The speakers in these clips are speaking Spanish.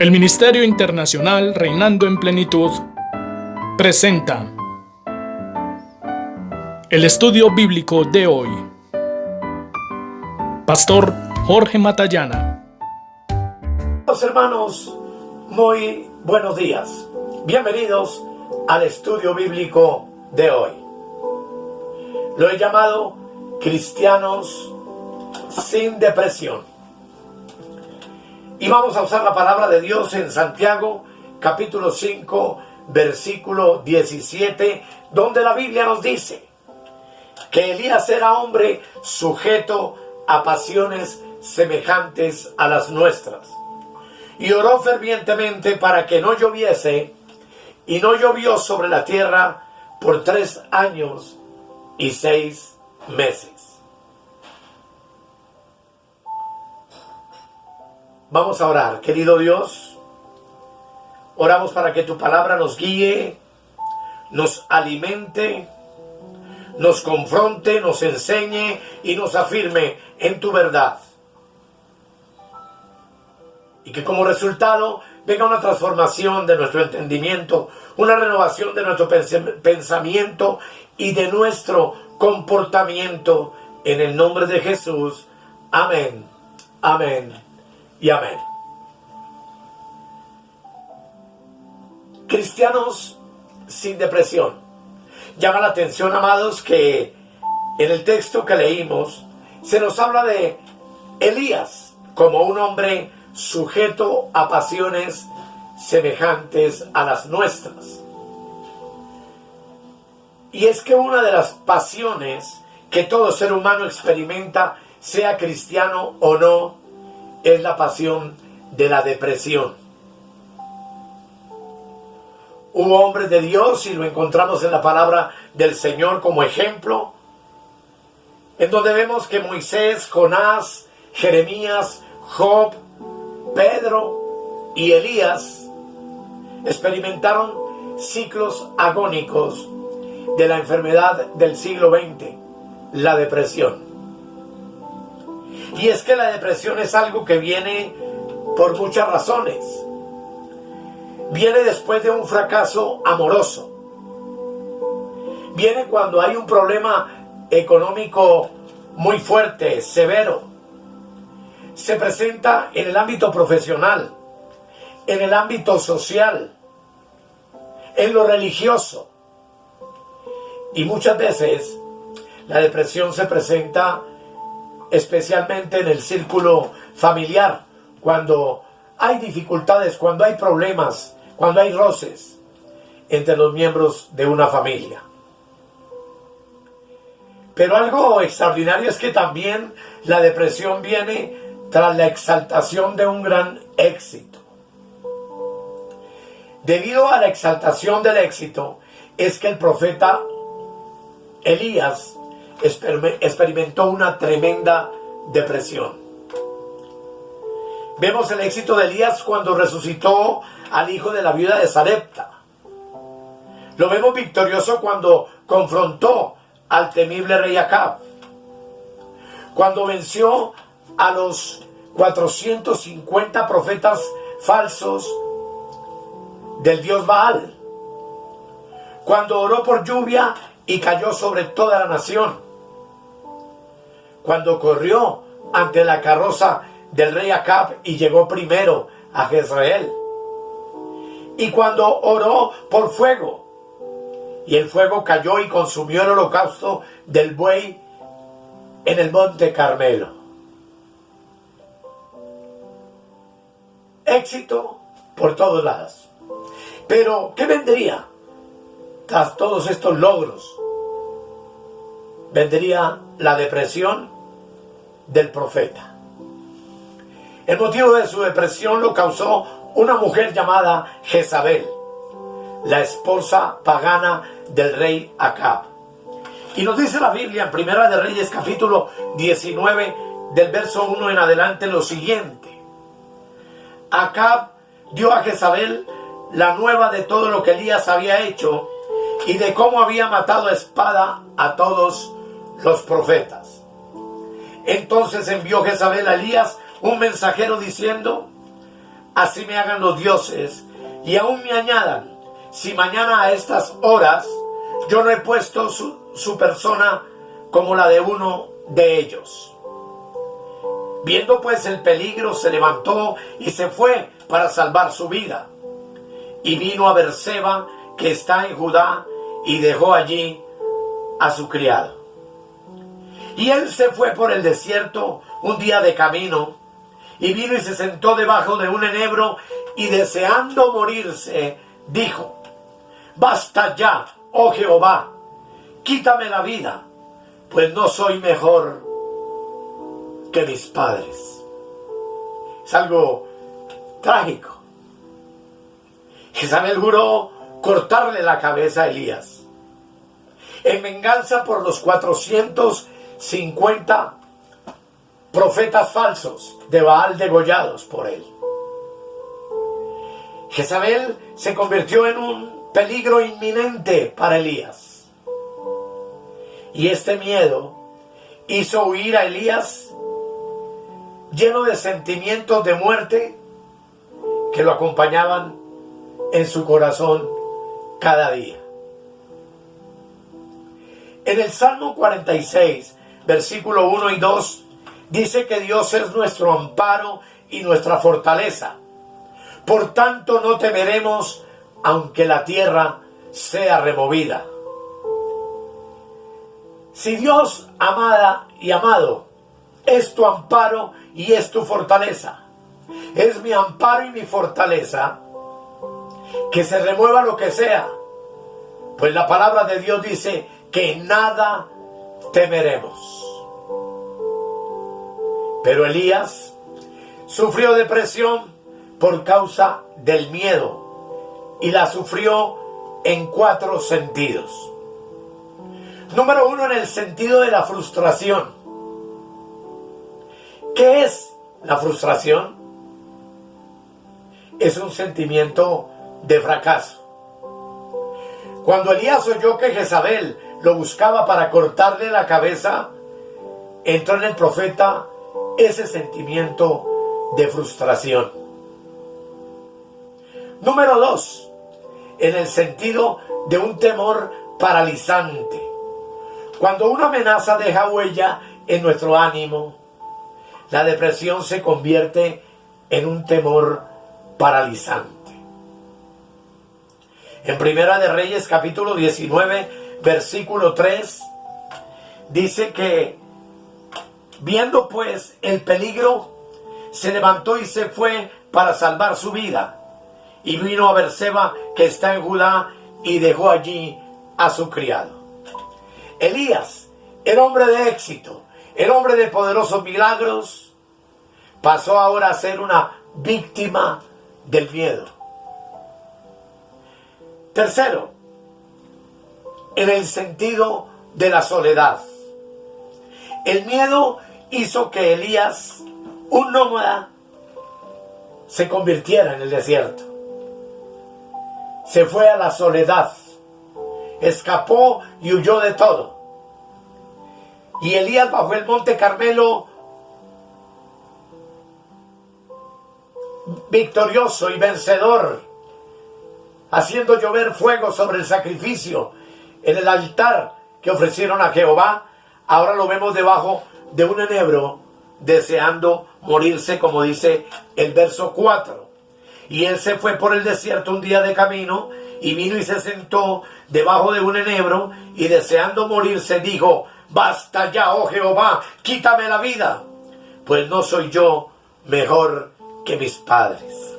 El Ministerio Internacional Reinando en Plenitud presenta el estudio bíblico de hoy. Pastor Jorge Matallana. Hermanos, muy buenos días. Bienvenidos al estudio bíblico de hoy. Lo he llamado Cristianos sin depresión. Y vamos a usar la palabra de Dios en Santiago, capítulo 5, versículo 17, donde la Biblia nos dice que Elías era hombre sujeto a pasiones semejantes a las nuestras. Y oró fervientemente para que no lloviese, y no llovió sobre la tierra por 3 años y 6 meses. Vamos a orar. Querido Dios, oramos para que tu palabra nos guíe, nos alimente, nos confronte, nos enseñe y nos afirme en tu verdad. Y que como resultado venga una transformación de nuestro entendimiento, una renovación de nuestro pensamiento y de nuestro comportamiento. En el nombre de Jesús. Amén, amén y amén. Cristianos sin depresión. Llama la atención, amados, que en el texto que leímos se nos habla de Elías como un hombre sujeto a pasiones semejantes a las nuestras. Y es que una de las pasiones que todo ser humano experimenta, sea cristiano o no, es la pasión de la depresión. Hubo hombres de Dios, y lo encontramos en la palabra del Señor como ejemplo, en donde vemos que Moisés, Jonás, Jeremías, Job, Pedro y Elías experimentaron ciclos agónicos de la enfermedad del siglo XX, la depresión. Y es que la depresión es algo que viene por muchas razones. Viene después de un fracaso amoroso. Viene cuando hay un problema económico muy fuerte, severo. Se presenta en el ámbito profesional, en el ámbito social, en lo religioso. Y muchas veces la depresión se presenta especialmente en el círculo familiar, cuando hay dificultades, cuando hay problemas, cuando hay roces entre los miembros de una familia. Pero algo extraordinario es que también la depresión viene tras la exaltación de un gran éxito. Debido a la exaltación del éxito, es que el profeta Elías experimentó una tremenda depresión. Vemos el éxito de Elías cuando resucitó al hijo de la viuda de Sarepta. Lo vemos victorioso cuando confrontó al temible rey Acab, cuando venció a los 450 profetas falsos del dios Baal, cuando oró por lluvia y cayó sobre toda la nación, cuando corrió ante la carroza del rey Acab y llegó primero a Jezreel, y cuando oró por fuego y el fuego cayó y consumió el holocausto del buey en el monte Carmelo. Éxito por todos lados. Pero ¿qué vendría tras todos estos logros? Vendría la depresión del profeta. El motivo de su depresión lo causó una mujer llamada Jezabel, la esposa pagana del rey Acab. Y nos dice la Biblia en Primera de Reyes, capítulo 19, del verso 1 en adelante, lo siguiente: Acab dio a Jezabel la nueva de todo lo que Elías había hecho y de cómo había matado a espada a todos los profetas. Entonces envió Jezabel a Elías un mensajero diciendo: así me hagan los dioses, y aún me añadan, si mañana a estas horas yo no he puesto su persona como la de uno de ellos. Viendo pues el peligro, se levantó y se fue para salvar su vida. Y vino a Berseba, que está en Judá, y dejó allí a su criado. Y él se fue por el desierto un día de camino, y vino y se sentó debajo de un enebro, y deseando morirse, dijo: basta ya, oh Jehová, quítame la vida, pues no soy mejor que mis padres. Es algo trágico. Jezabel juró cortarle la cabeza a Elías en venganza por los 450 profetas falsos de Baal degollados por él. Jezabel se convirtió en un peligro inminente para Elías, y este miedo hizo huir a Elías lleno de sentimientos de muerte que lo acompañaban en su corazón cada día. En el Salmo 46, versículo 1 y 2, dice que Dios es nuestro amparo y nuestra fortaleza. Por tanto no temeremos, aunque la tierra sea removida. Si Dios, amada y amado, es tu amparo y es tu fortaleza, es mi amparo y mi fortaleza, que se remueva lo que sea, pues la palabra de Dios dice que nada temeremos. Pero Elías sufrió depresión por causa del miedo, y la sufrió en 4 sentidos. Número 1, en el sentido de la frustración. ¿Qué es la frustración? Es un sentimiento de fracaso. Cuando Elías oyó que Jezabel lo buscaba para cortarle la cabeza, entró en el profeta ese sentimiento de frustración. Número 2, en el sentido de un temor paralizante. Cuando una amenaza deja huella en nuestro ánimo, la depresión se convierte en un temor paralizante. En Primera de Reyes, capítulo 19, versículo 3, dice que, viendo pues el peligro, se levantó y se fue para salvar su vida. Y vino a Berseba, que está en Judá, y dejó allí a su criado. Elías, el hombre de éxito, el hombre de poderosos milagros, pasó ahora a ser una víctima del miedo. Tercero, en el sentido de la soledad. El miedo hizo que Elías, un nómada, se convirtiera en el desierto. Se fue a la soledad, escapó y huyó de todo. Y Elías bajó el monte Carmelo victorioso y vencedor, haciendo llover fuego sobre el sacrificio en el altar que ofrecieron a Jehová. Ahora lo vemos debajo de un enebro, deseando morirse, como dice el verso 4. Y él se fue por el desierto un día de camino, y vino y se sentó debajo de un enebro, y deseando morirse dijo: basta ya, oh Jehová, quítame la vida, pues no soy yo mejor que mis padres.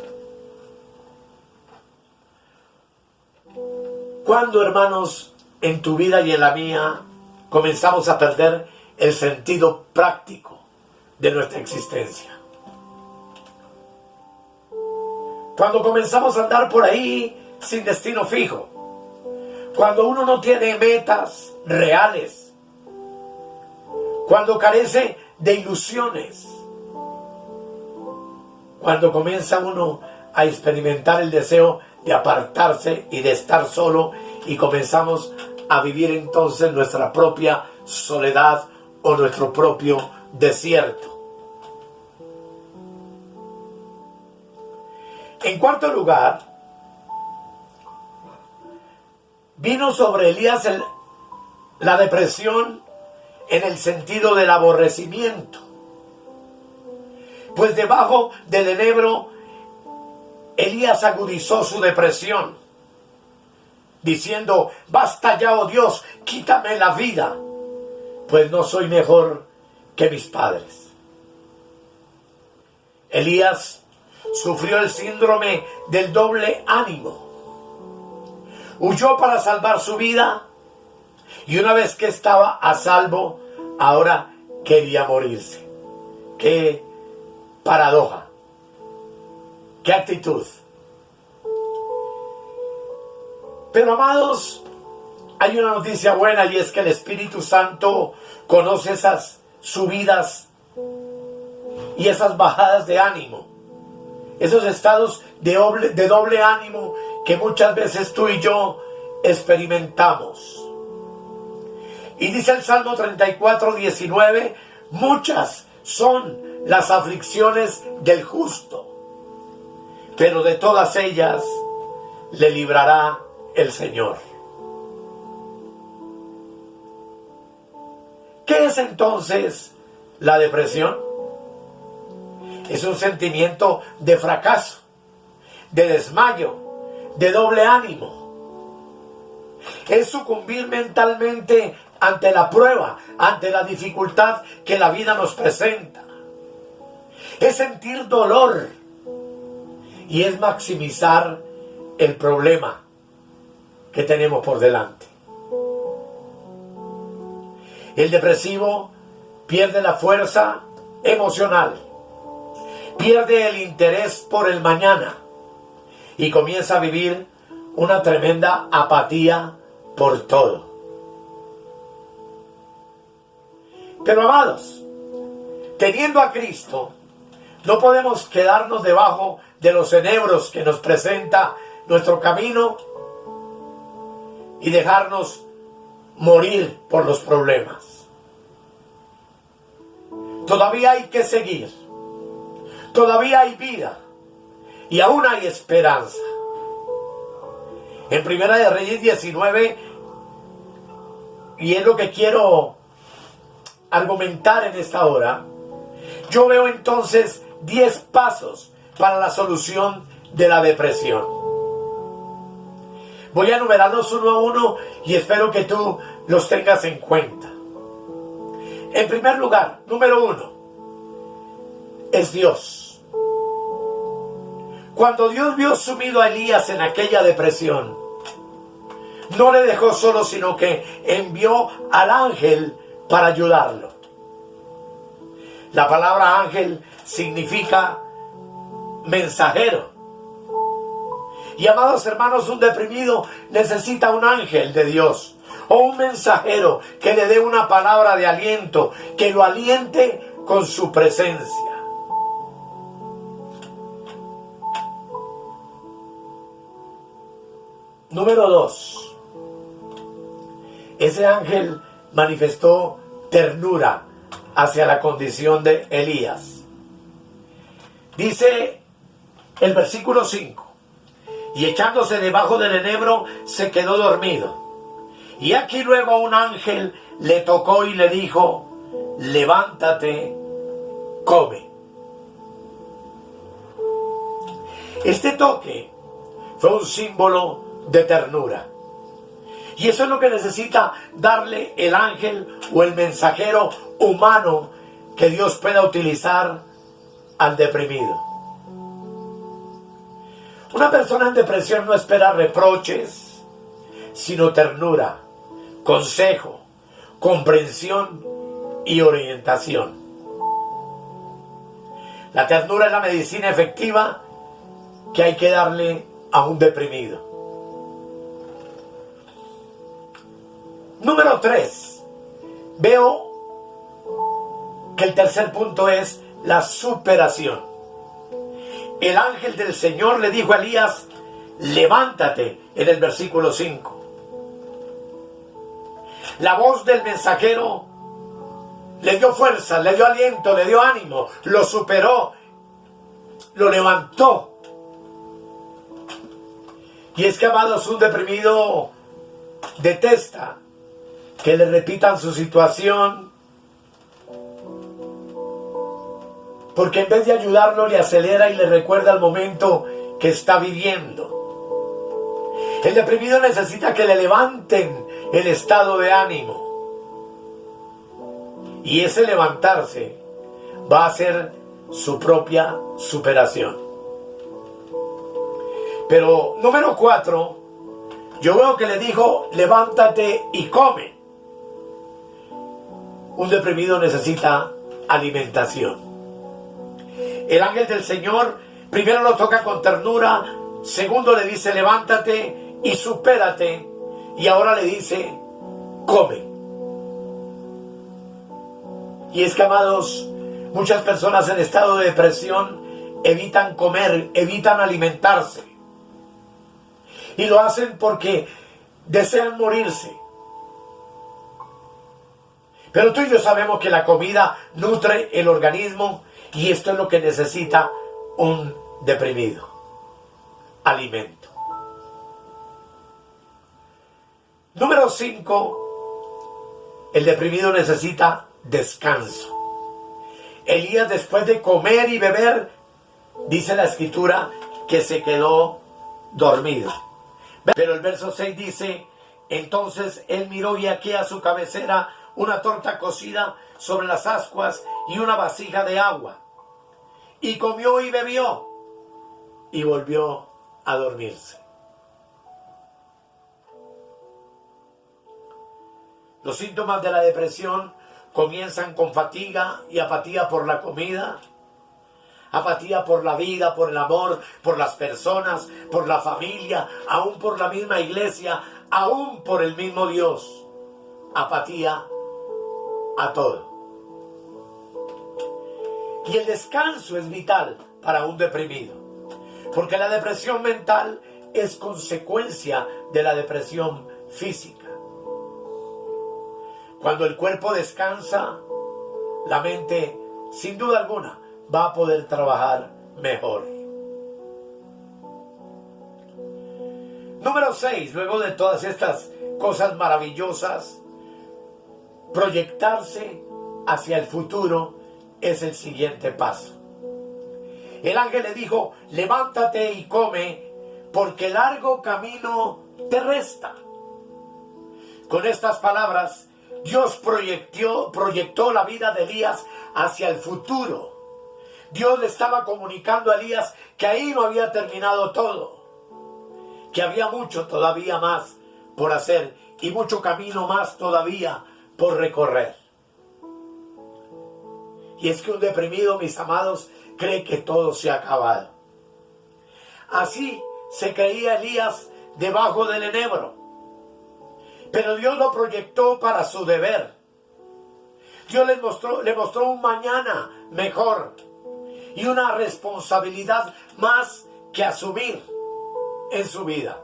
¿Cuándo, hermanos, en tu vida y en la mía comenzamos a perder el sentido práctico de nuestra existencia? Cuando comenzamos a andar por ahí sin destino fijo, cuando uno no tiene metas reales, cuando carece de ilusiones, cuando comienza uno a experimentar el deseo de apartarse y de estar solo, y comenzamos a vivir entonces nuestra propia soledad o nuestro propio desierto. En cuarto lugar, vino sobre Elías la depresión en el sentido del aborrecimiento. Pues debajo del enebro, Elías agudizó su depresión, diciendo: basta ya, oh Dios, quítame la vida, pues no soy mejor que mis padres. Elías sufrió el síndrome del doble ánimo. Huyó para salvar su vida y una vez que estaba a salvo, ahora quería morirse. ¡Qué paradoja! ¡Qué actitud! Pero amados, hay una noticia buena y es que el Espíritu Santo conoce esas subidas y esas bajadas de ánimo, esos estados de doble ánimo que muchas veces tú y yo experimentamos. Y dice el Salmo 34:19, muchas son las aflicciones del justo, pero de todas ellas le librará el Señor. ¿Qué es entonces la depresión? Es un sentimiento de fracaso, de desmayo, de doble ánimo. Es sucumbir mentalmente ante la prueba, ante la dificultad que la vida nos presenta. Es sentir dolor y es maximizar el problema que tenemos por delante. El depresivo pierde la fuerza emocional, pierde el interés por el mañana y comienza a vivir una tremenda apatía por todo. Pero amados, teniendo a Cristo, no podemos quedarnos debajo de los enebros que nos presenta nuestro camino y dejarnos morir por los problemas. Todavía hay que seguir, todavía hay vida y aún hay esperanza. En Primera de Reyes 19, y es lo que quiero argumentar en esta hora, yo veo entonces 10 pasos para la solución de la depresión. Voy a enumerarlos uno a uno y espero que tú los tengas en cuenta. En primer lugar, número 1, es Dios. Cuando Dios vio sumido a Elías en aquella depresión, no le dejó solo, sino que envió al ángel para ayudarlo. La palabra ángel significa mensajero. Y amados hermanos, un deprimido necesita un ángel de Dios o un mensajero que le dé una palabra de aliento, que lo aliente con su presencia. Número 2. Ese ángel manifestó ternura hacia la condición de Elías. Dice el versículo 5: y echándose debajo del enebro se quedó dormido. Y aquí luego un ángel le tocó y le dijo: levántate, come. Este toque fue un símbolo de ternura. Y eso es lo que necesita darle el ángel o el mensajero humano que Dios pueda utilizar al deprimido. Una persona en depresión no espera reproches, sino ternura, consejo, comprensión y orientación. La ternura es la medicina efectiva que hay que darle a un deprimido. Número 3. Veo que el tercer punto es la superación. El ángel del Señor le dijo a Elías: levántate, en el versículo 5. La voz del mensajero le dio fuerza, le dio aliento, le dio ánimo, lo superó, lo levantó. Y es que, amados, un deprimido detesta que le repitan su situación, porque en vez de ayudarlo le acelera y le recuerda el momento que está viviendo. El deprimido necesita que le levanten el estado de ánimo, y ese levantarse va a ser su propia superación. Pero número 4, yo veo que le dijo: levántate y come. Un deprimido necesita alimentación. El ángel del Señor primero lo toca con ternura, segundo le dice: levántate y supérate, y ahora le dice: come. Y es que, amados, muchas personas en estado de depresión evitan comer, evitan alimentarse, y lo hacen porque desean morirse. Pero tú y yo sabemos que la comida nutre el organismo, y esto es lo que necesita un deprimido: alimento. Número 5, el deprimido necesita descanso. Elías, después de comer y beber, dice la escritura que se quedó dormido. Pero el verso 6 dice: entonces él miró, y aquí a su cabecera una torta cocida sobre las ascuas y una vasija de agua. Y comió y bebió, y volvió a dormirse. Los síntomas de la depresión comienzan con fatiga y apatía por la comida, apatía por la vida, por el amor, por las personas, por la familia, aún por la misma iglesia, aún por el mismo Dios. Apatía a todo. Y el descanso es vital para un deprimido, porque la depresión mental es consecuencia de la depresión física. Cuando el cuerpo descansa, la mente, sin duda alguna, va a poder trabajar mejor. Número 6, luego de todas estas cosas maravillosas, proyectarse hacia el futuro es el siguiente paso. El ángel le dijo: levántate y come, porque largo camino te resta. Con estas palabras, Dios proyectó la vida de Elías hacia el futuro. Dios le estaba comunicando a Elías que ahí no había terminado todo, que había mucho todavía más por hacer y mucho camino más todavía por recorrer. Y es que un deprimido, mis amados, cree que todo se ha acabado. Así se creía Elías debajo del enebro. Pero Dios lo proyectó para su deber. Dios le mostró un mañana mejor y una responsabilidad más que asumir en su vida.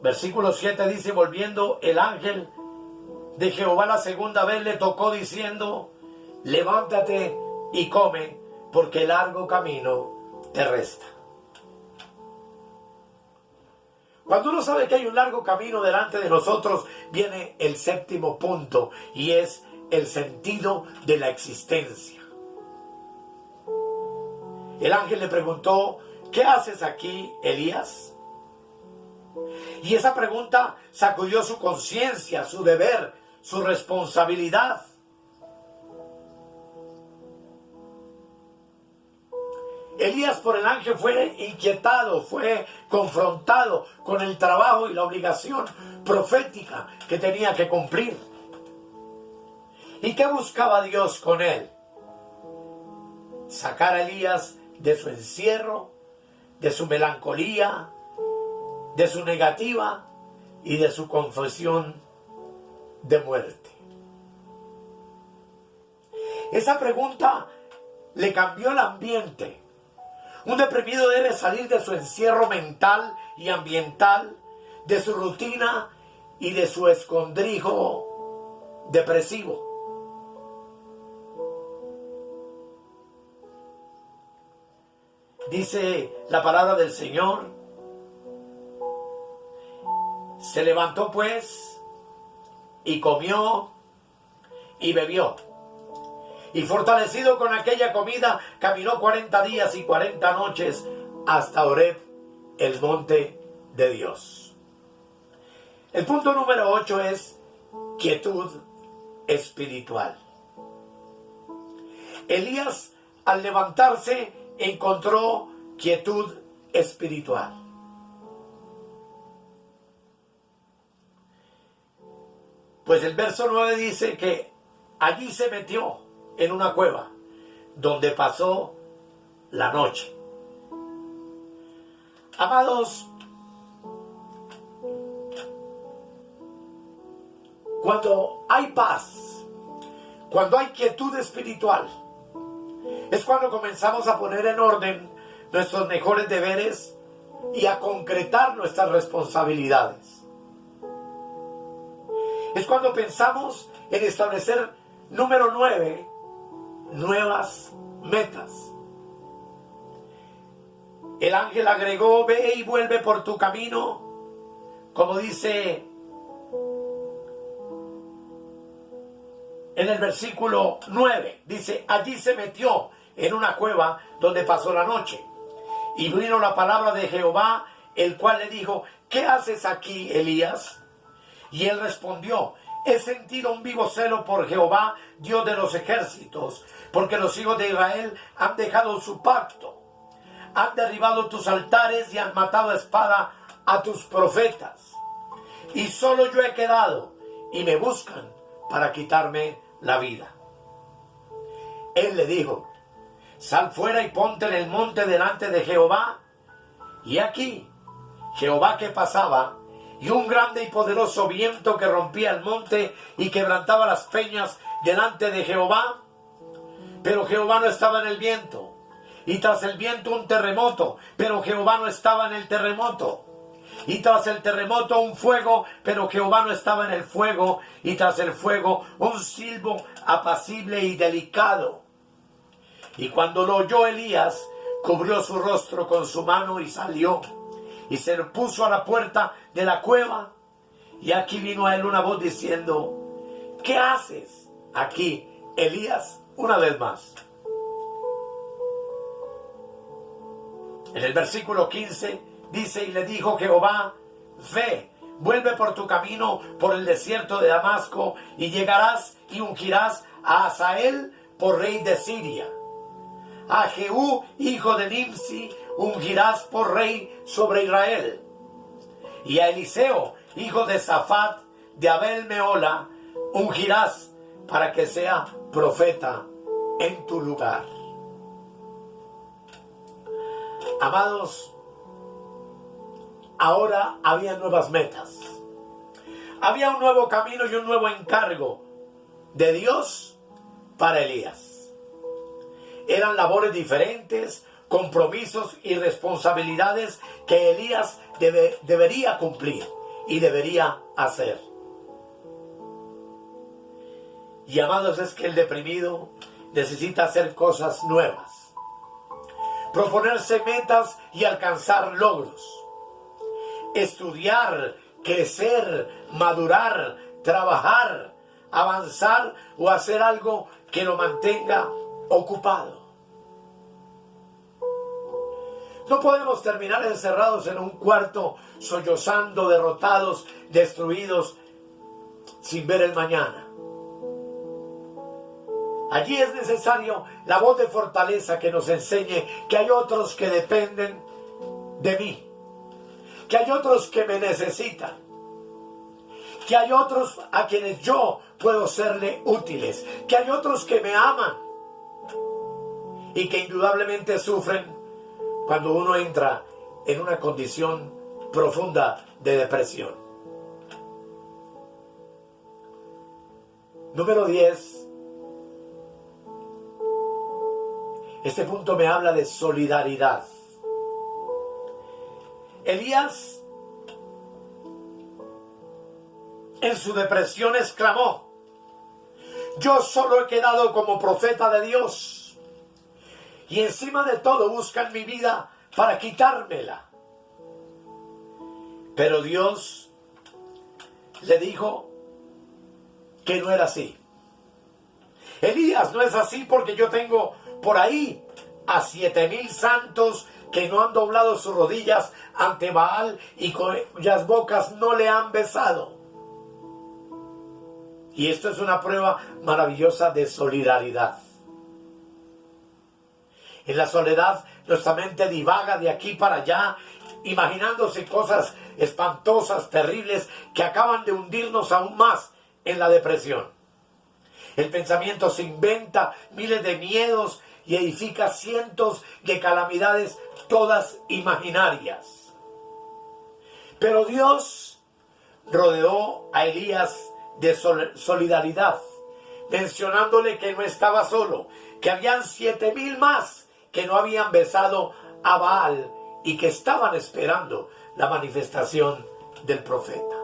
Versículo 7 dice: volviendo el ángel de Jehová la segunda vez le tocó diciendo: levántate y come, porque largo camino te resta. Cuando uno sabe que hay un largo camino delante de nosotros, viene el séptimo punto, y es el sentido de la existencia. El ángel le preguntó: ¿qué haces aquí, Elías? Y esa pregunta sacudió su conciencia, su deber, su responsabilidad. Elías, por el ángel, fue inquietado, fue confrontado con el trabajo y la obligación profética que tenía que cumplir. ¿Y qué buscaba Dios con él? Sacar a Elías de su encierro, de su melancolía, de su negativa y de su confesión de muerte. Esa pregunta le cambió el ambiente. Un deprimido debe salir de su encierro mental y ambiental, de su rutina y de su escondrijo depresivo. dice la palabra del Señor, se levantó pues y comió y bebió. Y fortalecido con aquella comida, caminó 40 días y 40 noches hasta Horeb, el monte de Dios. El punto número 8 es quietud espiritual. Elías, al levantarse, encontró quietud espiritual. Pues el verso 9 dice que allí se metió en una cueva donde pasó la noche. Amados, cuando hay paz, cuando hay quietud espiritual, es cuando comenzamos a poner en orden nuestros mejores deberes y a concretar nuestras responsabilidades. Es cuando pensamos en establecer, número 9, nuevas metas. El ángel agregó, ve y vuelve por tu camino, como dice en el versículo 9, dice, allí se metió en una cueva donde pasó la noche. Y vino la palabra de Jehová, el cual le dijo, ¿qué haces aquí, Elías? Y él respondió, he sentido un vivo celo por Jehová, Dios de los ejércitos, porque los hijos de Israel han dejado su pacto, han derribado tus altares y han matado a espada a tus profetas. Y solo yo he quedado, y me buscan para quitarme la vida. Él le dijo, sal fuera y ponte en el monte delante de Jehová. Y aquí, Jehová que pasaba, y un grande y poderoso viento que rompía el monte y quebrantaba las peñas delante de Jehová. Pero Jehová no estaba en el viento. Y tras el viento un terremoto, pero Jehová no estaba en el terremoto. Y tras el terremoto un fuego, pero Jehová no estaba en el fuego. Y tras el fuego un silbo apacible y delicado. Y cuando lo oyó Elías, cubrió su rostro con su mano y salió. Y se puso a la puerta de la cueva. Y aquí vino a él una voz diciendo, ¿qué haces aquí, Elías? Una vez más. En el versículo 15 dice, y le dijo Jehová, ve, vuelve por tu camino por el desierto de Damasco, y llegarás y ungirás a Hazael por rey de Siria. A Jehú, hijo de Nimsi, ungirás por rey sobre Israel. Y a Eliseo, hijo de Safat, de Abel Meola, ungirás para que sea profeta en tu lugar. Amados, ahora había nuevas metas. Había un nuevo camino y un nuevo encargo de Dios para Elías. Eran labores diferentes, compromisos y responsabilidades que Elías debería cumplir y debería hacer. Y amados, es que el deprimido necesita hacer cosas nuevas, proponerse metas y alcanzar logros, estudiar, crecer, madurar, trabajar, avanzar o hacer algo que lo mantenga ocupado. No podemos terminar encerrados en un cuarto, sollozando, derrotados, destruidos, sin ver el mañana. Allí es necesario la voz de fortaleza que nos enseñe que hay otros que dependen de mí, que hay otros que me necesitan, que hay otros a quienes yo puedo serle útiles, que hay otros que me aman y que indudablemente sufren cuando uno entra en una condición profunda de depresión. Número 10. Este punto me habla de solidaridad. Elías, en su depresión, exclamó, yo solo he quedado como profeta de Dios. y encima de todo buscan mi vida para quitármela. Pero Dios le dijo que no era así. Elías, no es así, porque yo tengo por ahí a 7,000 santos que no han doblado sus rodillas ante Baal y cuyas bocas no le han besado. Y esto es una prueba maravillosa de solidaridad. En la soledad nuestra mente divaga de aquí para allá, imaginándose cosas espantosas, terribles, que acaban de hundirnos aún más en la depresión. El pensamiento se inventa miles de miedos y edifica cientos de calamidades, todas imaginarias. Pero Dios rodeó a Elías de solidaridad, mencionándole que no estaba solo, que habían 7,000 más que no habían besado a Baal y que estaban esperando la manifestación del profeta.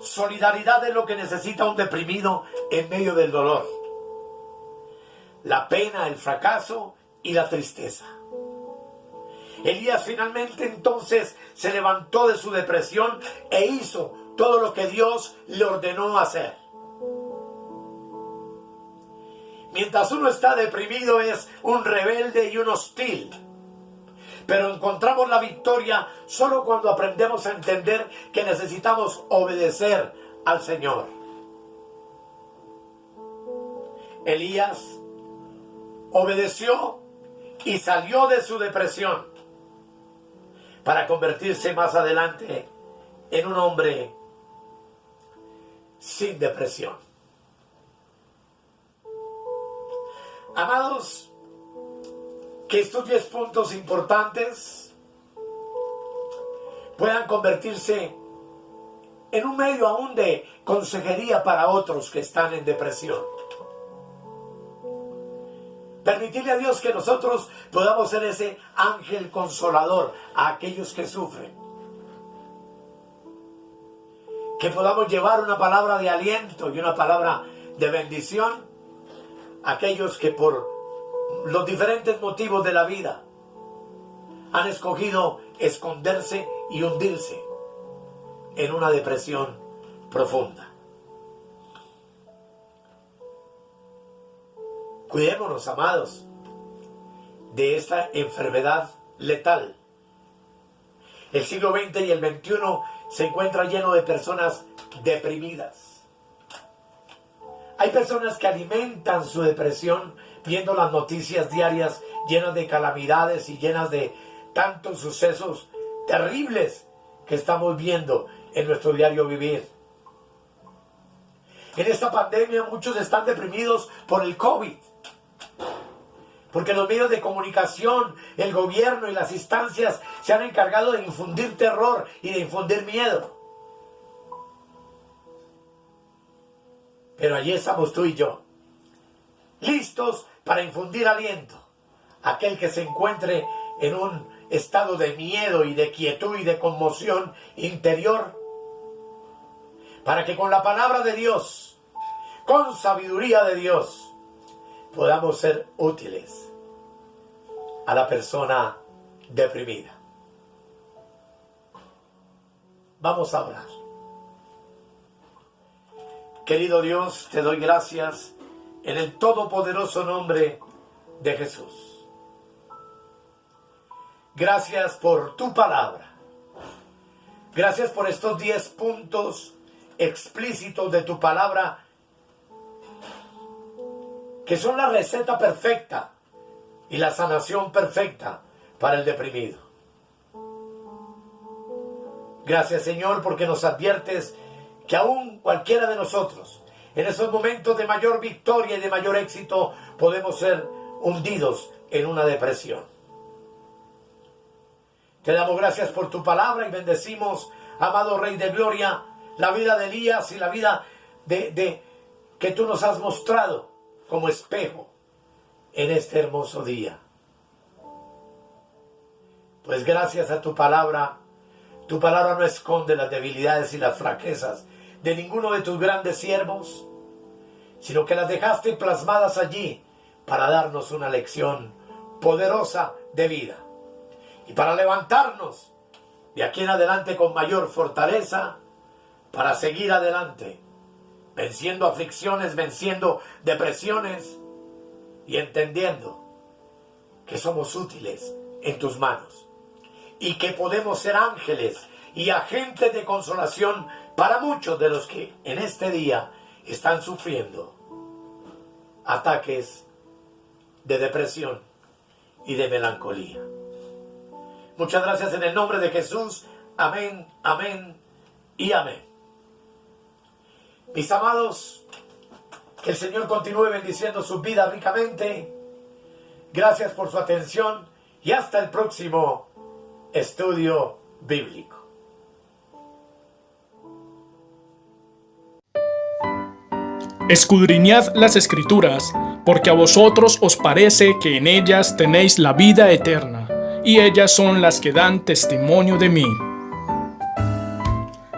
Solidaridad es lo que necesita un deprimido en medio del dolor, la pena, el fracaso y la tristeza. Elías finalmente entonces se levantó de su depresión e hizo todo lo que Dios le ordenó hacer. Mientras uno está deprimido es un rebelde y un hostil. Pero encontramos la victoria solo cuando aprendemos a entender que necesitamos obedecer al Señor. Elías obedeció y salió de su depresión para convertirse más adelante en un hombre sin depresión. Amados, que estos 10 puntos importantes puedan convertirse en un medio aún de consejería para otros que están en depresión. Permitirle a Dios que nosotros podamos ser ese ángel consolador a aquellos que sufren. Que podamos llevar una palabra de aliento y una palabra de bendición a aquellos que por los diferentes motivos de la vida han escogido esconderse y hundirse en una depresión profunda. Cuidémonos, amados, de esta enfermedad letal. El siglo XX y el XXI se encuentra lleno de personas deprimidas. Hay personas que alimentan su depresión viendo las noticias diarias llenas de calamidades y llenas de tantos sucesos terribles que estamos viendo en nuestro diario vivir. En esta pandemia muchos están deprimidos por el COVID, porque los medios de comunicación, el gobierno y las instancias se han encargado de infundir terror y de infundir miedo. Pero allí estamos tú y yo, listos para infundir aliento a aquel que se encuentre en un estado de miedo y de quietud y de conmoción interior, para que con la palabra de Dios, con sabiduría de Dios, podamos ser útiles a la persona deprimida. Vamos a orar. Querido Dios, te doy gracias en el todopoderoso nombre de Jesús. Gracias por tu palabra. Gracias por estos 10 puntos explícitos de tu palabra, que son la receta perfecta y la sanación perfecta para el deprimido. Gracias, Señor, porque nos adviertes que aún cualquiera de nosotros, en esos momentos de mayor victoria y de mayor éxito, podemos ser hundidos en una depresión. Te damos gracias por tu palabra y bendecimos, amado Rey de Gloria, la vida de Elías y la vida que tú nos has mostrado como espejo en este hermoso día. Pues gracias a tu palabra no esconde las debilidades y las fraquezas de ninguno de tus grandes siervos, sino que las dejaste plasmadas allí para darnos una lección poderosa de vida y para levantarnos de aquí en adelante con mayor fortaleza para seguir adelante, venciendo aflicciones, venciendo depresiones y entendiendo que somos útiles en tus manos y que podemos ser ángeles y agentes de consolación para muchos de los que en este día están sufriendo ataques de depresión y de melancolía. Muchas gracias en el nombre de Jesús. Amén, amén y amén. Mis amados, que el Señor continúe bendiciendo sus vidas ricamente. Gracias por su atención y hasta el próximo estudio bíblico. Escudriñad las Escrituras, porque a vosotros os parece que en ellas tenéis la vida eterna, y ellas son las que dan testimonio de mí.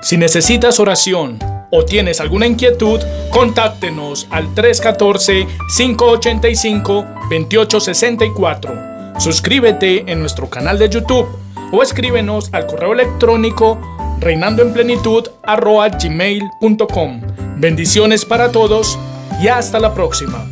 Si necesitas oración o tienes alguna inquietud, contáctenos al 314-585-2864. Suscríbete en nuestro canal de YouTube o escríbenos al correo electrónico reinandoenplenitud@gmail.com. Bendiciones para todos y hasta la próxima.